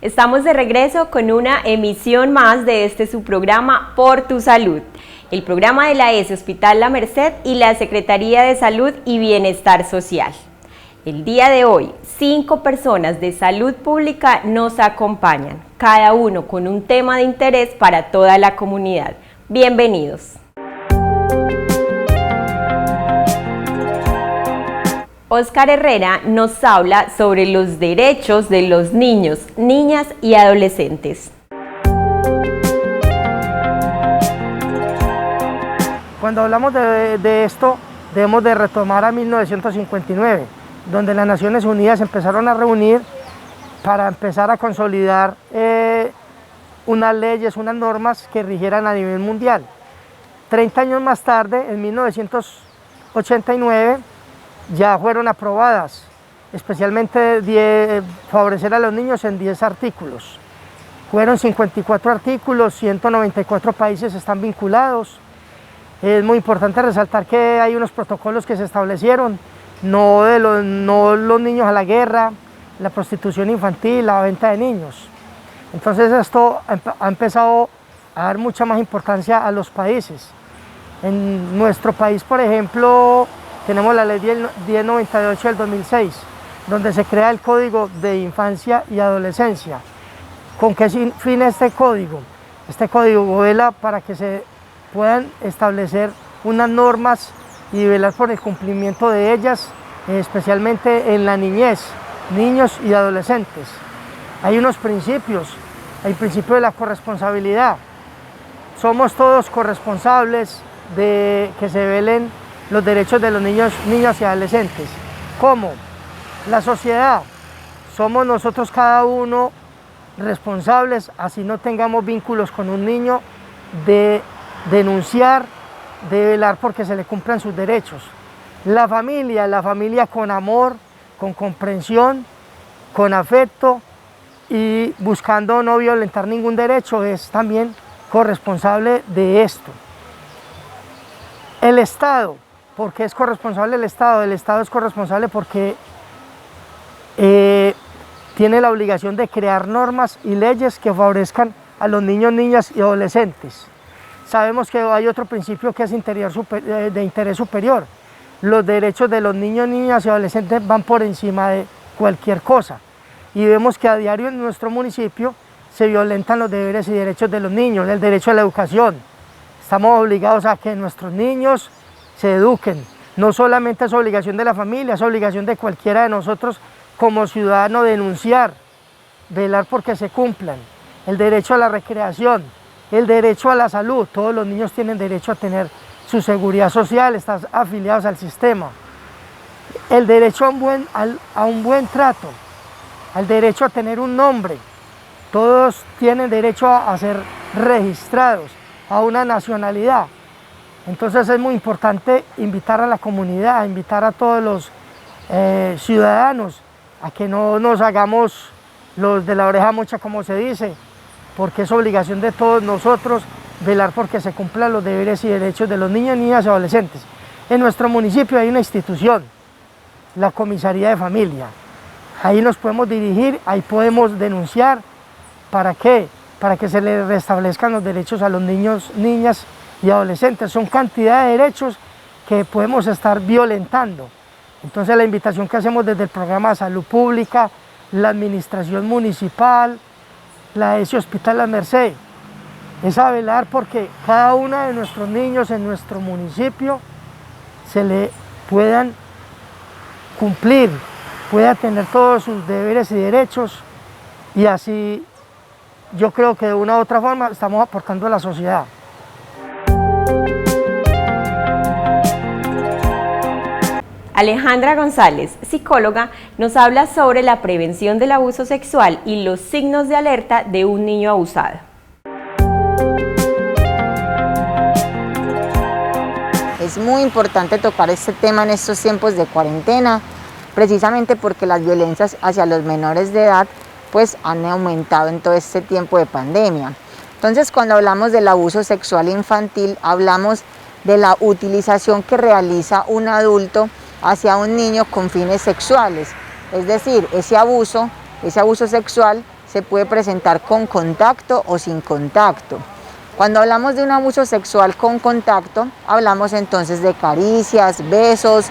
Estamos de regreso con una emisión más de su programa Por tu Salud, el programa de la ESE Hospital La Merced y la Secretaría de Salud y Bienestar Social. El día de hoy, 5 personas de salud pública nos acompañan, cada uno con un tema de interés para toda la comunidad. Bienvenidos. Óscar Herrera nos habla sobre los derechos de los niños, niñas y adolescentes. Cuando hablamos de esto, debemos de retomar a 1959, donde las Naciones Unidas empezaron a reunir para empezar a consolidar unas leyes, unas normas que rigieran a nivel mundial. 30 años más tarde, en 1989, ya fueron aprobadas, especialmente favorecer a los niños en 10 artículos. Fueron 54 artículos, 194 países están vinculados. Es muy importante resaltar que hay unos protocolos que se establecieron, no los niños a la guerra, la prostitución infantil, la venta de niños. Entonces esto ha empezado a dar mucha más importancia a los países. En nuestro país, por ejemplo, tenemos la ley 1098 del 2006, donde se crea el Código de Infancia y Adolescencia. ¿Con qué fin este código? Este código vela para que se puedan establecer unas normas y velar por el cumplimiento de ellas, especialmente en la niñez, niños y adolescentes. Hay unos principios, el principio de la corresponsabilidad. Somos todos corresponsables de que se velen los derechos de los niños, niñas y adolescentes. ¿Cómo? La sociedad. Somos nosotros cada uno responsables, así no tengamos vínculos con un niño, de denunciar, de velar porque se le cumplan sus derechos. La familia con amor, con comprensión, con afecto y buscando no violentar ningún derecho, es también corresponsable de esto. El Estado. ¿Por qué es corresponsable el Estado? El Estado es corresponsable porque tiene la obligación de crear normas y leyes que favorezcan a los niños, niñas y adolescentes. Sabemos que hay otro principio que es de interés superior. Los derechos de los niños, niñas y adolescentes van por encima de cualquier cosa. Y vemos que a diario en nuestro municipio se violentan los deberes y derechos de los niños, el derecho a la educación. Estamos obligados a que nuestros niños se eduquen. No solamente es obligación de la familia, es obligación de cualquiera de nosotros como ciudadano denunciar, velar porque se cumplan. El derecho a la recreación, el derecho a la salud. Todos los niños tienen derecho a tener su seguridad social, estar afiliados al sistema. El derecho a un buen trato, al derecho a tener un nombre. Todos tienen derecho a ser registrados, a una nacionalidad. Entonces es muy importante invitar a la comunidad, invitar a todos los ciudadanos a que no nos hagamos los de la oreja mocha, como se dice, porque es obligación de todos nosotros velar porque se cumplan los deberes y derechos de los niños, niñas y adolescentes. En nuestro municipio hay una institución, la Comisaría de Familia. Ahí nos podemos dirigir, ahí podemos denunciar. ¿Para qué? Para que se les restablezcan los derechos a los niños, niñas y adolescentes. Son cantidad de derechos que podemos estar violentando. Entonces la invitación que hacemos desde el programa de salud pública, la administración municipal, la ESE Hospital La Merced, es a velar porque cada uno de nuestros niños en nuestro municipio se le puedan cumplir, pueda tener todos sus deberes y derechos, y así yo creo que de una u otra forma estamos aportando a la sociedad. Alejandra González, psicóloga, nos habla sobre la prevención del abuso sexual y los signos de alerta de un niño abusado. Es muy importante tocar este tema en estos tiempos de cuarentena, precisamente porque las violencias hacia los menores de edad pues han aumentado en todo este tiempo de pandemia. Entonces, cuando hablamos del abuso sexual infantil, hablamos de la utilización que realiza un adulto hacia un niño con fines sexuales. Es decir, ese abuso sexual se puede presentar con contacto o sin contacto. Cuando hablamos de un abuso sexual con contacto, hablamos entonces de caricias, besos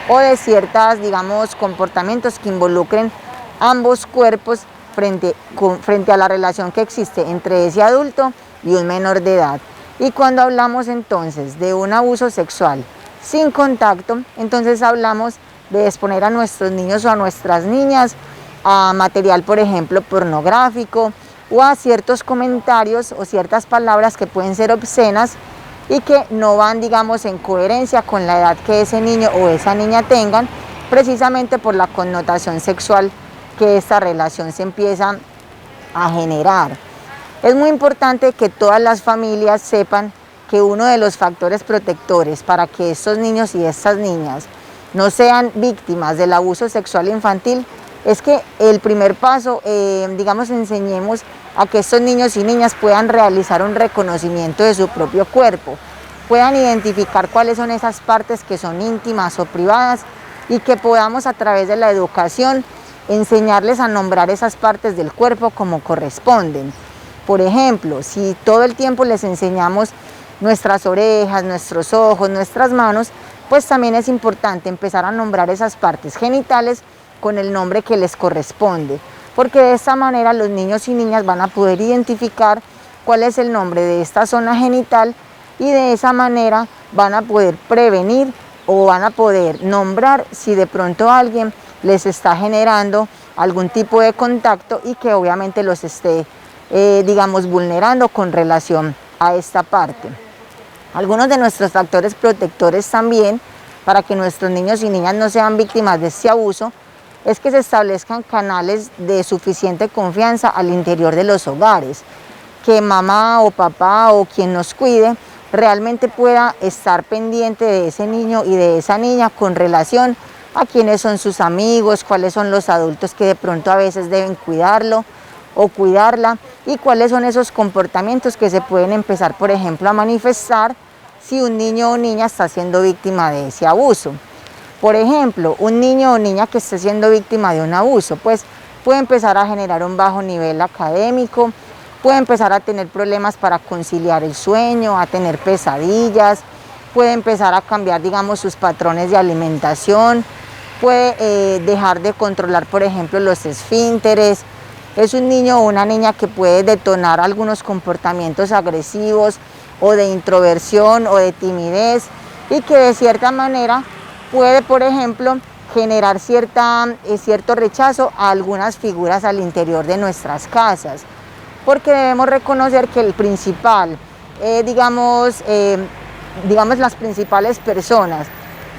o de ciertas, digamos, comportamientos que involucren ambos cuerpos frente a la relación que existe entre ese adulto y un menor de edad. Y cuando hablamos entonces de un abuso sexual sin contacto, entonces hablamos de exponer a nuestros niños o a nuestras niñas a material, por ejemplo, pornográfico, o a ciertos comentarios o ciertas palabras que pueden ser obscenas y que no van, digamos, en coherencia con la edad que ese niño o esa niña tengan, precisamente por la connotación sexual que esta relación se empieza a generar. Es muy importante que todas las familias sepan que uno de los factores protectores para que estos niños y estas niñas no sean víctimas del abuso sexual infantil es que el primer paso, digamos, enseñemos a que estos niños y niñas puedan realizar un reconocimiento de su propio cuerpo, puedan identificar cuáles son esas partes que son íntimas o privadas y que podamos a través de la educación enseñarles a nombrar esas partes del cuerpo como corresponden. Por ejemplo, si todo el tiempo les enseñamos nuestras orejas, nuestros ojos, nuestras manos, pues también es importante empezar a nombrar esas partes genitales con el nombre que les corresponde, porque de esta manera los niños y niñas van a poder identificar cuál es el nombre de esta zona genital y de esa manera van a poder prevenir o van a poder nombrar si de pronto alguien les está generando algún tipo de contacto y que obviamente los esté, digamos, vulnerando con relación a esta parte. Algunos de nuestros factores protectores también, para que nuestros niños y niñas no sean víctimas de este abuso, es que se establezcan canales de suficiente confianza al interior de los hogares, que mamá o papá o quien nos cuide realmente pueda estar pendiente de ese niño y de esa niña con relación a quiénes son sus amigos, cuáles son los adultos que de pronto a veces deben cuidarlo o cuidarla y cuáles son esos comportamientos que se pueden empezar, por ejemplo, a manifestar si un niño o niña está siendo víctima de ese abuso. Por ejemplo, un niño o niña que esté siendo víctima de un abuso, pues puede empezar a generar un bajo nivel académico, puede empezar a tener problemas para conciliar el sueño, a tener pesadillas, puede empezar a cambiar, digamos, sus patrones de alimentación, puede dejar de controlar, por ejemplo, los esfínteres. Es un niño o una niña que puede detonar algunos comportamientos agresivos o de introversión o de timidez y que de cierta manera puede, por ejemplo, generar cierto rechazo a algunas figuras al interior de nuestras casas, porque debemos reconocer que el principal, digamos, las principales personas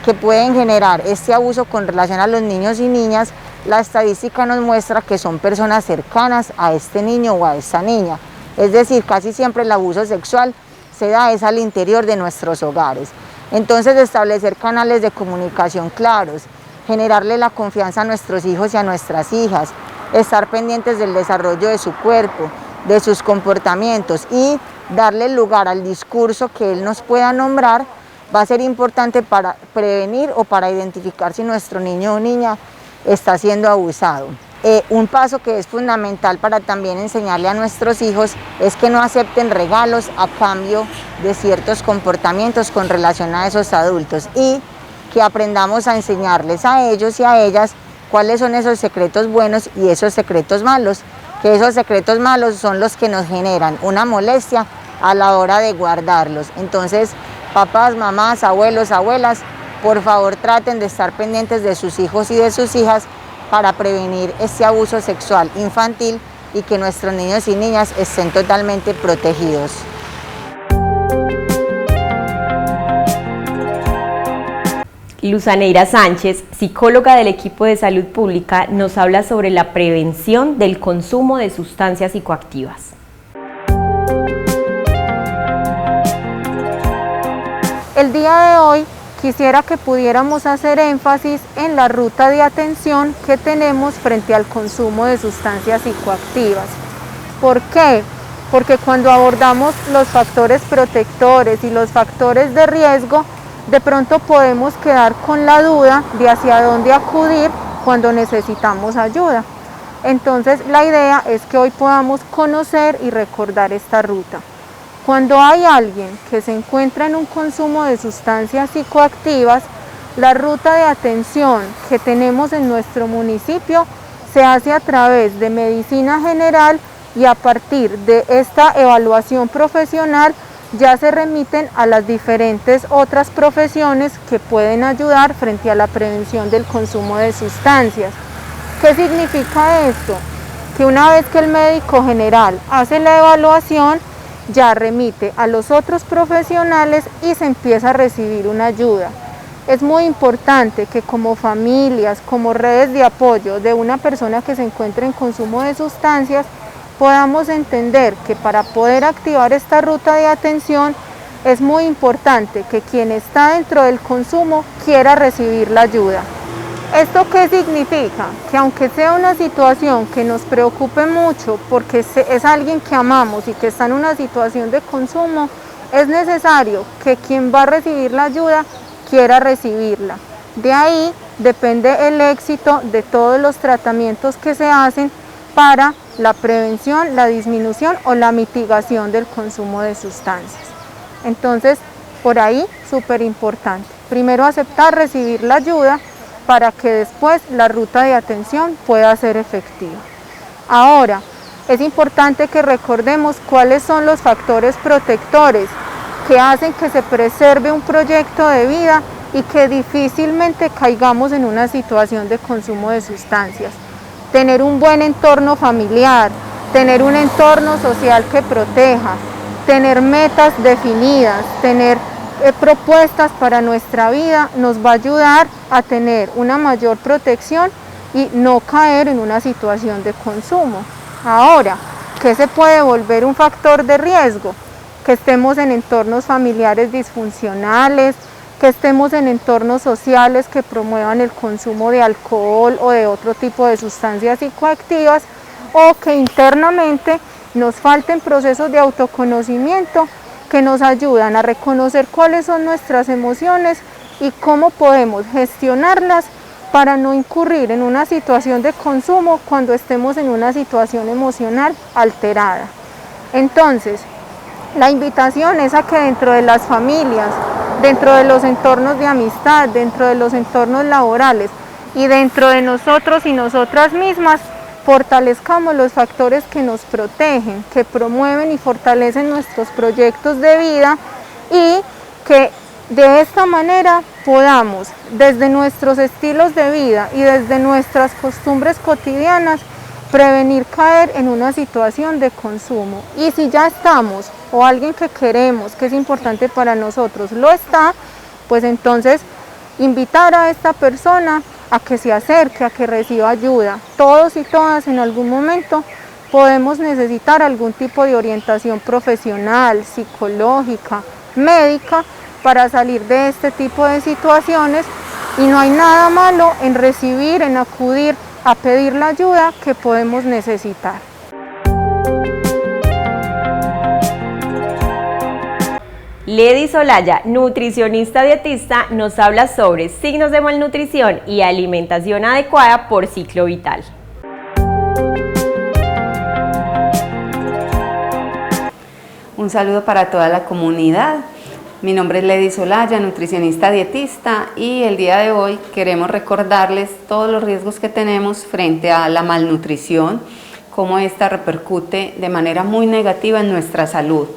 que pueden generar este abuso con relación a los niños y niñas, la estadística nos muestra que son personas cercanas a este niño o a esta niña. Es decir, casi siempre el abuso sexual se da al interior de nuestros hogares. Entonces, establecer canales de comunicación claros, generarle la confianza a nuestros hijos y a nuestras hijas, estar pendientes del desarrollo de su cuerpo, de sus comportamientos y darle lugar al discurso que él nos pueda nombrar, va a ser importante para prevenir o para identificar si nuestro niño o niña está siendo abusado. Un paso que es fundamental para también enseñarle a nuestros hijos es que no acepten regalos a cambio de ciertos comportamientos con relación a esos adultos y que aprendamos a enseñarles a ellos y a ellas cuáles son esos secretos buenos y esos secretos malos, que esos secretos malos son los que nos generan una molestia a la hora de guardarlos. Entonces, papás, mamás, abuelos, abuelas, por favor traten de estar pendientes de sus hijos y de sus hijas para prevenir este abuso sexual infantil y que nuestros niños y niñas estén totalmente protegidos. Luzaneira Sánchez, psicóloga del equipo de salud pública, nos habla sobre la prevención del consumo de sustancias psicoactivas. El día de hoy quisiera que pudiéramos hacer énfasis en la ruta de atención que tenemos frente al consumo de sustancias psicoactivas. ¿Por qué? Porque cuando abordamos los factores protectores y los factores de riesgo, de pronto podemos quedar con la duda de hacia dónde acudir cuando necesitamos ayuda. Entonces la idea es que hoy podamos conocer y recordar esta ruta. Cuando hay alguien que se encuentra en un consumo de sustancias psicoactivas, la ruta de atención que tenemos en nuestro municipio se hace a través de medicina general y a partir de esta evaluación profesional ya se remiten a las diferentes otras profesiones que pueden ayudar frente a la prevención del consumo de sustancias. ¿Qué significa esto? Que una vez que el médico general hace la evaluación, ya remite a los otros profesionales y se empieza a recibir una ayuda. Es muy importante que como familias, como redes de apoyo de una persona que se encuentra en consumo de sustancias, podamos entender que para poder activar esta ruta de atención es muy importante que quien está dentro del consumo quiera recibir la ayuda. ¿Esto qué significa? Que aunque sea una situación que nos preocupe mucho porque es alguien que amamos y que está en una situación de consumo, es necesario que quien va a recibir la ayuda quiera recibirla. De ahí depende el éxito de todos los tratamientos que se hacen para la prevención, la disminución o la mitigación del consumo de sustancias. Entonces, por ahí, súper importante. Primero aceptar recibir la ayuda para que después la ruta de atención pueda ser efectiva. Ahora, es importante que recordemos cuáles son los factores protectores que hacen que se preserve un proyecto de vida y que difícilmente caigamos en una situación de consumo de sustancias. Tener un buen entorno familiar, tener un entorno social que proteja, tener metas definidas, tener propuestas para nuestra vida nos va a ayudar a tener una mayor protección y no caer en una situación de consumo. Ahora, ¿qué se puede volver un factor de riesgo? Que estemos en entornos familiares disfuncionales, que estemos en entornos sociales que promuevan el consumo de alcohol o de otro tipo de sustancias psicoactivas, o que internamente nos falten procesos de autoconocimiento que nos ayudan a reconocer cuáles son nuestras emociones y cómo podemos gestionarlas para no incurrir en una situación de consumo cuando estemos en una situación emocional alterada. Entonces, la invitación es a que dentro de las familias, dentro de los entornos de amistad, dentro de los entornos laborales y dentro de nosotros y nosotras mismas, fortalezcamos los factores que nos protegen, que promueven y fortalecen nuestros proyectos de vida y que de esta manera podamos, desde nuestros estilos de vida y desde nuestras costumbres cotidianas, prevenir caer en una situación de consumo. Y si ya estamos, o alguien que queremos, que es importante para nosotros, lo está, pues entonces invitar a esta persona a que se acerque, a que reciba ayuda. Todos y todas en algún momento podemos necesitar algún tipo de orientación profesional, psicológica, médica, para salir de este tipo de situaciones, y no hay nada malo en recibir, en acudir a pedir la ayuda que podemos necesitar. Lady Solaya, nutricionista dietista, nos habla sobre signos de malnutrición y alimentación adecuada por ciclo vital. Un saludo para toda la comunidad. Mi nombre es Lady Solaya, nutricionista dietista, y el día de hoy queremos recordarles todos los riesgos que tenemos frente a la malnutrición, cómo esta repercute de manera muy negativa en nuestra salud,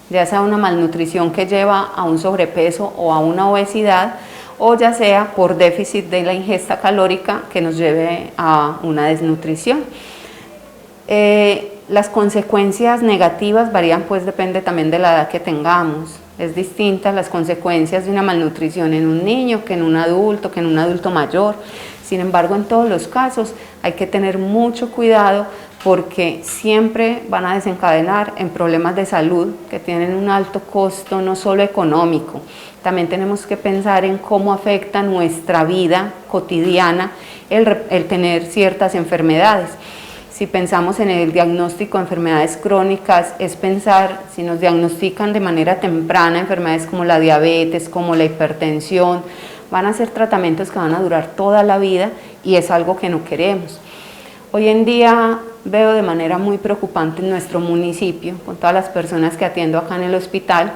ya sea una malnutrición que lleva a un sobrepeso o a una obesidad, o ya sea por déficit de la ingesta calórica que nos lleve a una desnutrición. Las consecuencias negativas varían, pues depende también de la edad que tengamos. Es distinta las consecuencias de una malnutrición en un niño que en un adulto, que en un adulto mayor. Sin embargo, en todos los casos hay que tener mucho cuidado porque siempre van a desencadenar en problemas de salud que tienen un alto costo, no solo económico. También tenemos que pensar en cómo afecta nuestra vida cotidiana el tener ciertas enfermedades. Si pensamos en el diagnóstico de enfermedades crónicas, es pensar si nos diagnostican de manera temprana enfermedades como la diabetes, como la hipertensión, van a ser tratamientos que van a durar toda la vida y es algo que no queremos. Hoy en día veo de manera muy preocupante en nuestro municipio, con todas las personas que atiendo acá en el hospital,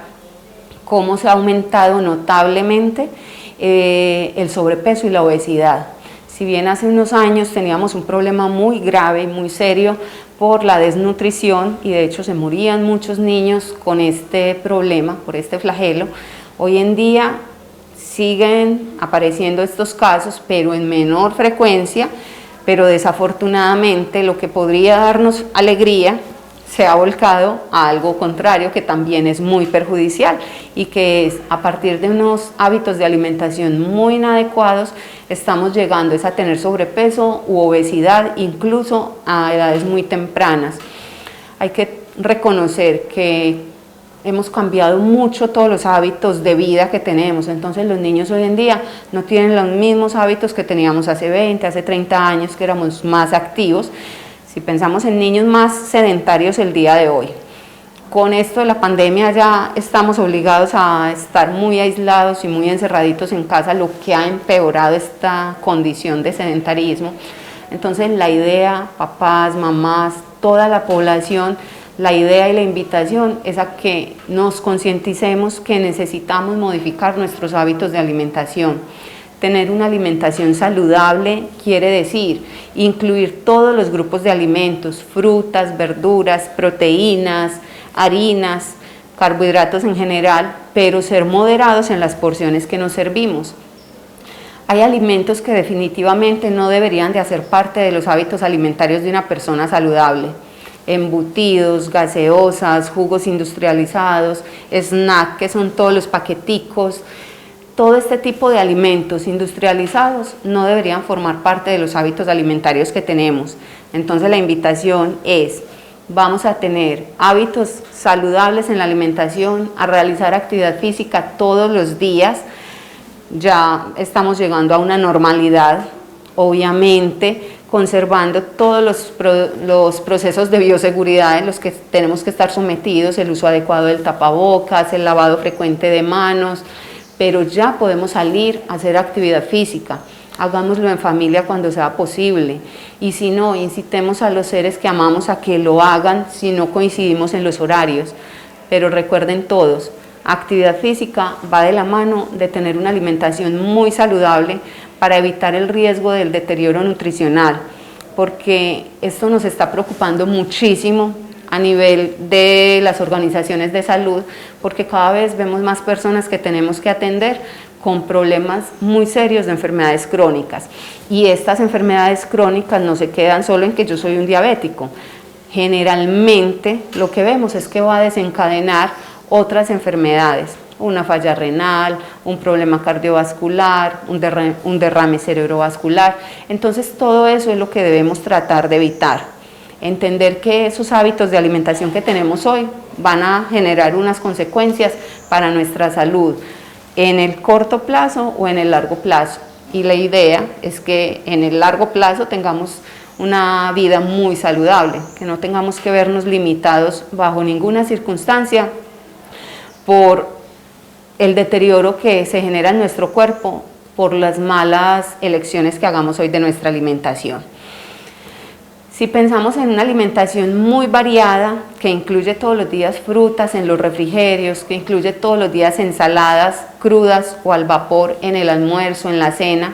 cómo se ha aumentado notablemente el sobrepeso y la obesidad. Si bien hace unos años teníamos un problema muy grave y muy serio por la desnutrición, y de hecho se morían muchos niños con este problema, por este flagelo, hoy en día siguen apareciendo estos casos, pero en menor frecuencia, pero desafortunadamente lo que podría darnos alegría se ha volcado a algo contrario, que también es muy perjudicial, y que es a partir de unos hábitos de alimentación muy inadecuados estamos llegando a tener sobrepeso u obesidad, incluso a edades muy tempranas. Hay que reconocer que hemos cambiado mucho todos los hábitos de vida que tenemos, entonces los niños hoy en día no tienen los mismos hábitos que teníamos hace 20, hace 30 años, que éramos más activos. Si pensamos en niños más sedentarios el día de hoy, con esto de la pandemia ya estamos obligados a estar muy aislados y muy encerraditos en casa, lo que ha empeorado esta condición de sedentarismo. Entonces la idea, papás, mamás, toda la población, la idea y la invitación es a que nos concienticemos que necesitamos modificar nuestros hábitos de alimentación. Tener una alimentación saludable quiere decir incluir todos los grupos de alimentos, frutas, verduras, proteínas, harinas, carbohidratos en general, pero ser moderados en las porciones que nos servimos. Hay alimentos que definitivamente no deberían de hacer parte de los hábitos alimentarios de una persona saludable. Embutidos, gaseosas, jugos industrializados, snack, que son todos los paqueticos. Todo este tipo de alimentos industrializados no deberían formar parte de los hábitos alimentarios que tenemos. Entonces la invitación es, vamos a tener hábitos saludables en la alimentación, a realizar actividad física todos los días. Ya estamos llegando a una normalidad, obviamente, conservando todos los procesos de bioseguridad en los que tenemos que estar sometidos, el uso adecuado del tapabocas, el lavado frecuente de manos, pero ya podemos salir a hacer actividad física. Hagámoslo en familia cuando sea posible, y si no, incitemos a los seres que amamos a que lo hagan si no coincidimos en los horarios. Pero recuerden todos, actividad física va de la mano de tener una alimentación muy saludable para evitar el riesgo del deterioro nutricional, porque esto nos está preocupando muchísimo a nivel de las organizaciones de salud, porque cada vez vemos más personas que tenemos que atender con problemas muy serios de enfermedades crónicas. Y estas enfermedades crónicas no se quedan solo en que yo soy un diabético. Generalmente lo que vemos es que va a desencadenar otras enfermedades, una falla renal, un problema cardiovascular, un derrame cerebrovascular. Entonces todo eso es lo que debemos tratar de evitar. Entender que esos hábitos de alimentación que tenemos hoy van a generar unas consecuencias para nuestra salud en el corto plazo o en el largo plazo. Y la idea es que en el largo plazo tengamos una vida muy saludable, que no tengamos que vernos limitados bajo ninguna circunstancia por el deterioro que se genera en nuestro cuerpo por las malas elecciones que hagamos hoy de nuestra alimentación. Si pensamos en una alimentación muy variada, que incluye todos los días frutas en los refrigerios, que incluye todos los días ensaladas crudas o al vapor en el almuerzo, en la cena,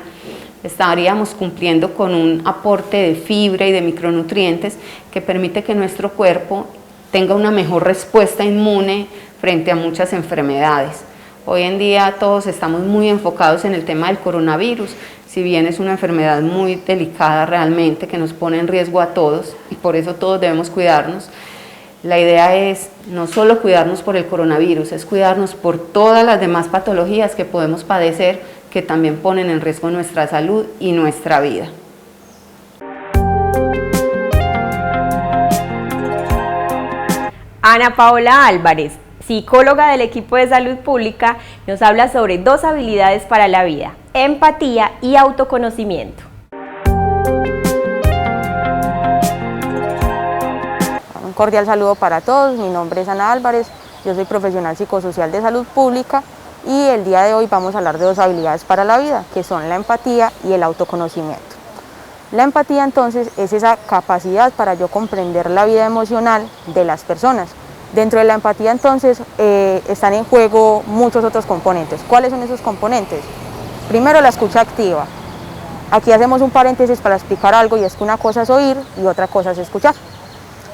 estaríamos cumpliendo con un aporte de fibra y de micronutrientes que permite que nuestro cuerpo tenga una mejor respuesta inmune frente a muchas enfermedades. Hoy en día todos estamos muy enfocados en el tema del coronavirus, si bien es una enfermedad muy delicada realmente, que nos pone en riesgo a todos, y por eso todos debemos cuidarnos. La idea es no solo cuidarnos por el coronavirus, es cuidarnos por todas las demás patologías que podemos padecer, que también ponen en riesgo nuestra salud y nuestra vida. Ana Paola Álvarez, psicóloga del equipo de salud pública, nos habla sobre dos habilidades para la vida: empatía y autoconocimiento. Un cordial saludo para todos, mi nombre es Ana Álvarez, yo soy profesional psicosocial de salud pública y el día de hoy vamos a hablar de dos habilidades para la vida, que son la empatía y el autoconocimiento. La empatía entonces es esa capacidad para yo comprender la vida emocional de las personas. Dentro de la empatía entonces están en juego muchos otros componentes. ¿Cuáles son esos componentes? Primero, la escucha activa. Aquí hacemos un paréntesis para explicar algo, y es que una cosa es oír y otra cosa es escuchar.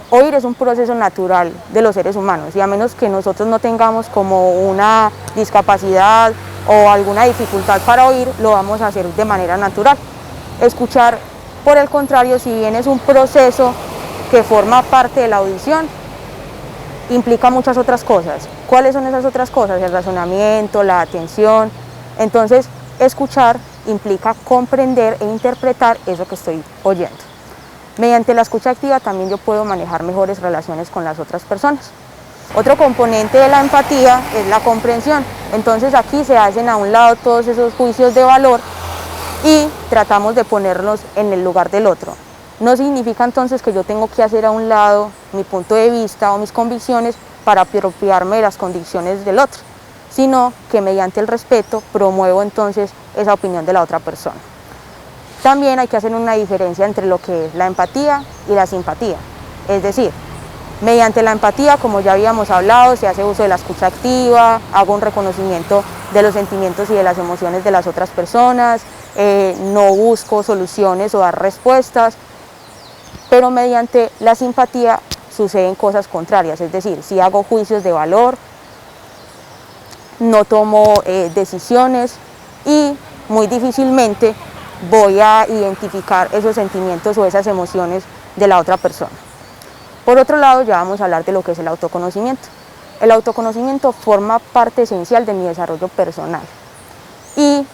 Oír es un proceso natural de los seres humanos, y a menos que nosotros no tengamos como una discapacidad o alguna dificultad para oír, lo vamos a hacer de manera natural. Escuchar, por el contrario, si bien es un proceso que forma parte de la audición, implica muchas otras cosas. ¿Cuáles son esas otras cosas? El razonamiento, la atención. Entonces, escuchar implica comprender e interpretar eso que estoy oyendo. Mediante la escucha activa también yo puedo manejar mejores relaciones con las otras personas. Otro componente de la empatía es la comprensión. Entonces aquí se hacen a un lado todos esos juicios de valor y tratamos de ponernos en el lugar del otro. No significa entonces que yo tengo que hacer a un lado mi punto de vista o mis convicciones para apropiarme de las condiciones del otro, sino que mediante el respeto promuevo entonces esa opinión de la otra persona. También hay que hacer una diferencia entre lo que es la empatía y la simpatía. Es decir, mediante la empatía, como ya habíamos hablado, se hace uso de la escucha activa, hago un reconocimiento de los sentimientos y de las emociones de las otras personas, no busco soluciones o dar respuestas, pero mediante la simpatía suceden cosas contrarias, es decir, si hago juicios de valor, no tomo decisiones y muy difícilmente voy a identificar esos sentimientos o esas emociones de la otra persona. Por otro lado, ya vamos a hablar de lo que es el autoconocimiento. El autoconocimiento forma parte esencial de mi desarrollo personal y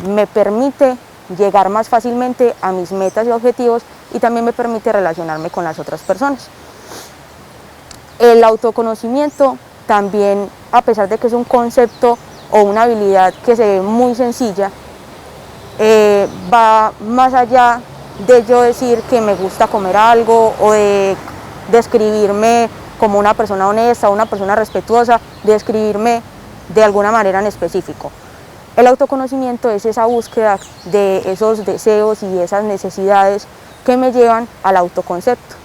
me permite llegar más fácilmente a mis metas y objetivos, y también me permite relacionarme con las otras personas. El autoconocimiento también, a pesar de que es un concepto o una habilidad que se ve muy sencilla, va más allá de yo decir que me gusta comer algo o de describirme como una persona honesta o una persona respetuosa, de describirme de alguna manera en específico. El autoconocimiento es esa búsqueda de esos deseos y esas necesidades que me llevan al autoconcepto.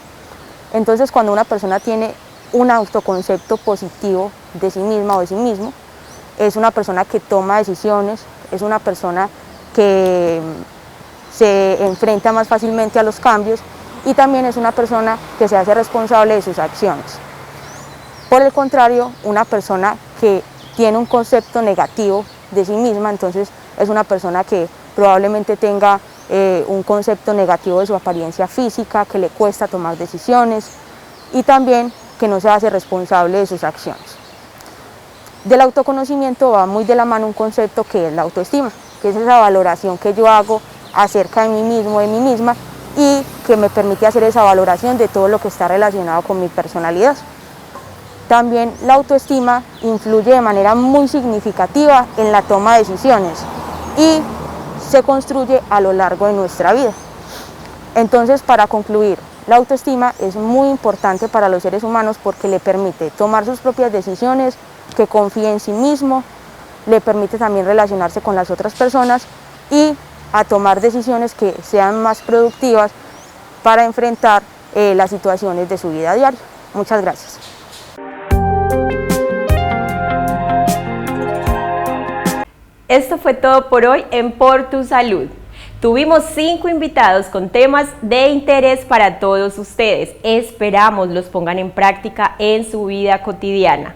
Entonces, cuando una persona tiene un autoconcepto positivo de sí misma o de sí mismo, es una persona que toma decisiones, es una persona que se enfrenta más fácilmente a los cambios, y también es una persona que se hace responsable de sus acciones. Por el contrario, una persona que tiene un concepto negativo de sí misma, entonces es una persona que probablemente tenga un concepto negativo de su apariencia física, que le cuesta tomar decisiones y también que no se hace responsable de sus acciones. Del autoconocimiento va muy de la mano un concepto que es la autoestima, que es esa valoración que yo hago acerca de mí mismo, de mí misma, y que me permite hacer esa valoración de todo lo que está relacionado con mi personalidad. También la autoestima influye de manera muy significativa en la toma de decisiones y se construye a lo largo de nuestra vida. Entonces, para concluir, la autoestima es muy importante para los seres humanos porque le permite tomar sus propias decisiones, que confíe en sí mismo, le permite también relacionarse con las otras personas y a tomar decisiones que sean más productivas para enfrentar las situaciones de su vida diaria. Muchas gracias. Esto fue todo por hoy en Por Tu Salud. Tuvimos 5 invitados con temas de interés para todos ustedes. Esperamos los pongan en práctica en su vida cotidiana.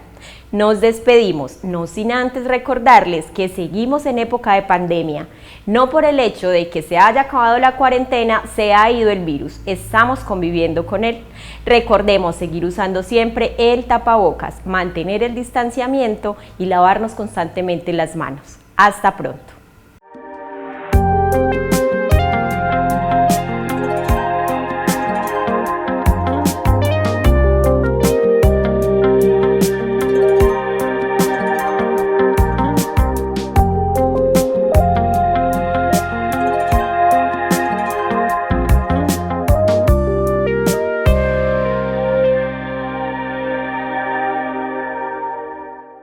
Nos despedimos, no sin antes recordarles que seguimos en época de pandemia. No por el hecho de que se haya acabado la cuarentena se ha ido el virus, estamos conviviendo con él. Recordemos seguir usando siempre el tapabocas, mantener el distanciamiento y lavarnos constantemente las manos. Hasta pronto.